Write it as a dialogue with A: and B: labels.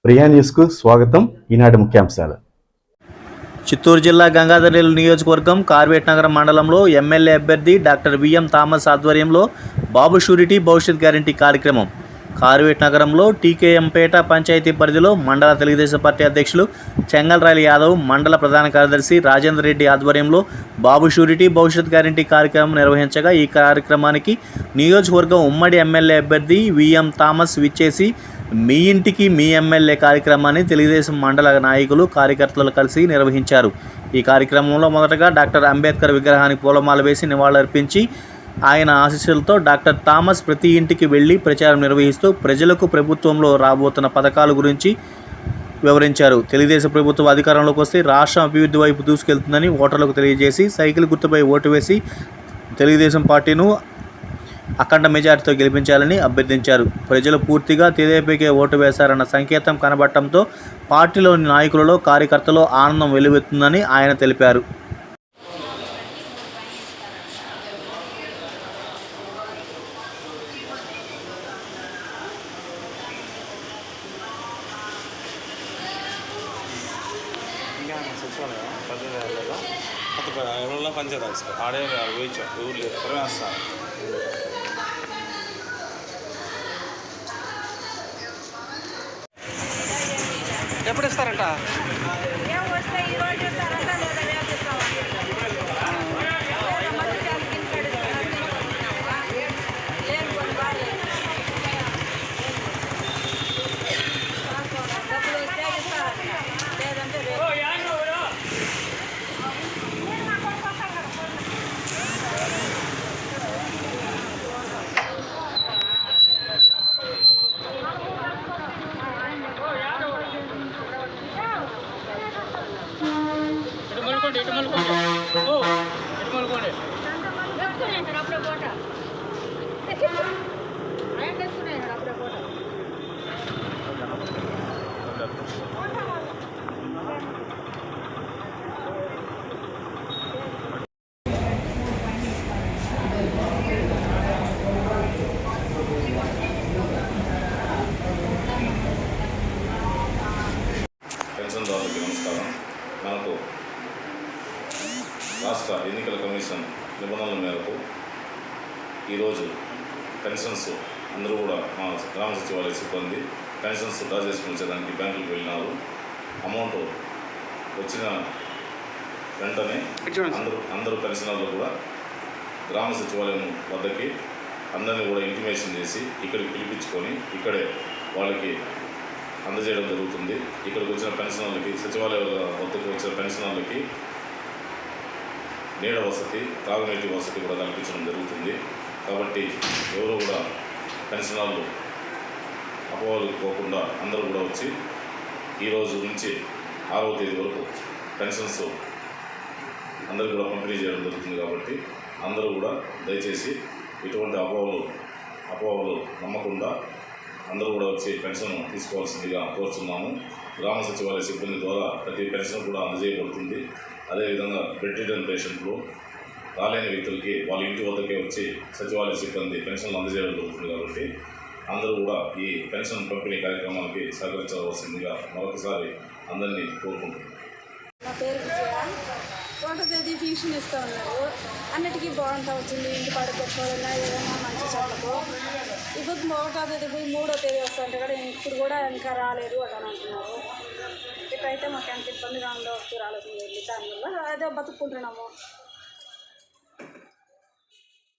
A: ప్రియా న్యూస్కు స్వాగతం. ఈనాటి ముఖ్యాంశాలు.
B: చిత్తూరు జిల్లా గంగాధర్నేలు నియోజకవర్గం కార్వేట్ నగరం మండలంలో ఎమ్మెల్యే అభ్యర్థి డాక్టర్ విఎం థామస్ ఆధ్వర్యంలో బాబు షూరిటీ భవిష్యత్ గ్యారంటీ కార్యక్రమం కార్వేట్ నగరంలో టీకేఎంపేట పంచాయతీ పరిధిలో మండల తెలుగుదేశం పార్టీ అధ్యక్షులు చెంగల్రాయల యాదవ్, మండల ప్రధాన కార్యదర్శి రాజేందర్ రెడ్డి ఆధ్వర్యంలో బాబు షూరిటీ భవిష్యత్ గ్యారంటీ కార్యక్రమం నిర్వహించగా ఈ కార్యక్రమానికి నియోజకవర్గం ఉమ్మడి ఎమ్మెల్యే అభ్యర్థి విఎం థామస్ విచ్చేసి మీ ఇంటికి మీ ఎమ్మెల్యే కార్యక్రమాన్ని తెలుగుదేశం మండల నాయకులు కార్యకర్తలు కలిసి నిర్వహించారు. ఈ కార్యక్రమంలో మొదటగా డాక్టర్ అంబేద్కర్ విగ్రహానికి పూలమాల వేసి నివాళులర్పించి ఆయన ఆశీస్సులతో డాక్టర్ థామస్ ప్రతి ఇంటికి వెళ్లి ప్రచారం నిర్వహిస్తూ ప్రజలకు ప్రభుత్వంలో రాబోతున్న పథకాల గురించి వివరించారు. తెలుగుదేశం ప్రభుత్వం అధికారంలోకి వస్తే రాష్ట్రం అభివృద్ధి వైపు దూసుకెళ్తుందని ఓటర్లకు తెలియజేసి సైకిల్ గుర్తుపై ఓటు వేసి తెలుగుదేశం పార్టీను అఖండ మెజార్టీతో గెలిపించాలని అభ్యర్థించారు. ప్రజలు పూర్తిగా తెదేపీకే ఓటు వేశారన్న సంకేతం కనబడటంతో పార్టీలోని నాయకులలో కార్యకర్తలో ఆనందం వెలువెత్తుందని ఆయన తెలిపారు.
C: ఆడే పోయించా ఊరు లేదు వస్తాను. ఎప్పుడు ఇస్తారంట?
D: పెన్షన్దారులకి నమస్కారం. మనకు రాష్ట్ర ఎన్నికల కమిషన్ నిబంధనల మేరకు ఈరోజు పెన్షన్స్ అందరూ కూడా మా గ్రామ సచివాలయ సిబ్బంది పెన్షన్స్ డ్రా చేసుకుని వచ్చేదానికి బ్యాంకులకు వెళ్ళినారు. అమౌంట్ వచ్చిన వెంటనే అందరూ పెన్షనర్లు కూడా గ్రామ సచివాలయం వద్దకి అందరినీ కూడా ఇంటిమేషన్ చేసి ఇక్కడికి పిలిపించుకొని ఇక్కడే వాళ్ళకి అందజేయడం జరుగుతుంది. ఇక్కడికి వచ్చిన పెన్షనర్లకి, సచివాలయ వద్దకు వచ్చిన పెన్షనర్లకి నీడ వసతి, తాగునీటి వసతి కూడా కల్పించడం జరుగుతుంది. కాబట్టి ఎవరు కూడా పెన్షనర్లు అపోహలకు పోకుండా అందరూ కూడా వచ్చి ఈరోజు నుంచి 6వ తేదీ వరకు పెన్షన్స్ అందరూ కూడా పంపిణీ చేయడం జరుగుతుంది. కాబట్టి అందరూ కూడా దయచేసి ఇటువంటి అపోహలు నమ్మకుండా అందరూ కూడా వచ్చి పెన్షన్ తీసుకోవాల్సిందిగా కోరుతున్నాము. గ్రామ సచివాలయ సిబ్బంది ద్వారా ప్రతి పెన్షన్ కూడా అందజేయబడుతుంది. అదేవిధంగా బెడ్ రిడన్ పేషెంట్లు, రాలేని వ్యక్తులకి వాళ్ళ ఇంటి వద్దకే వచ్చి సచివాలయ సిబ్బంది పెన్షన్లు అందజేయడం జరుగుతుంది. కాబట్టి అందరూ కూడా ఈ పెన్షన్ పంపిణీ కార్యక్రమానికి సహకరించవలసిందిగా మరొకసారి అందరినీ కోరుకుంటున్నాను.
E: నా పేరు విజయ. 1వ తేదీ ట్యూషన్ ఇస్తూ ఉన్నారు. అన్నిటికీ బాగుంటూ వచ్చింది. ఇంటి పడుకోవాలన్నా ఏదైనా మంచి చదువుకో. ఇప్పుడు 1వ తేదీ పోయి 3వ తేదీ వస్తుంటే కూడా ఇప్పుడు కూడా ఇంకా రాలేదు అని అంటున్నారు. ఇప్పుడైతే మాకు ఎంత ఇబ్బందిగా ఉందో రాలేదు. దానివల్ల అదే బతుక్కుంటున్నాము.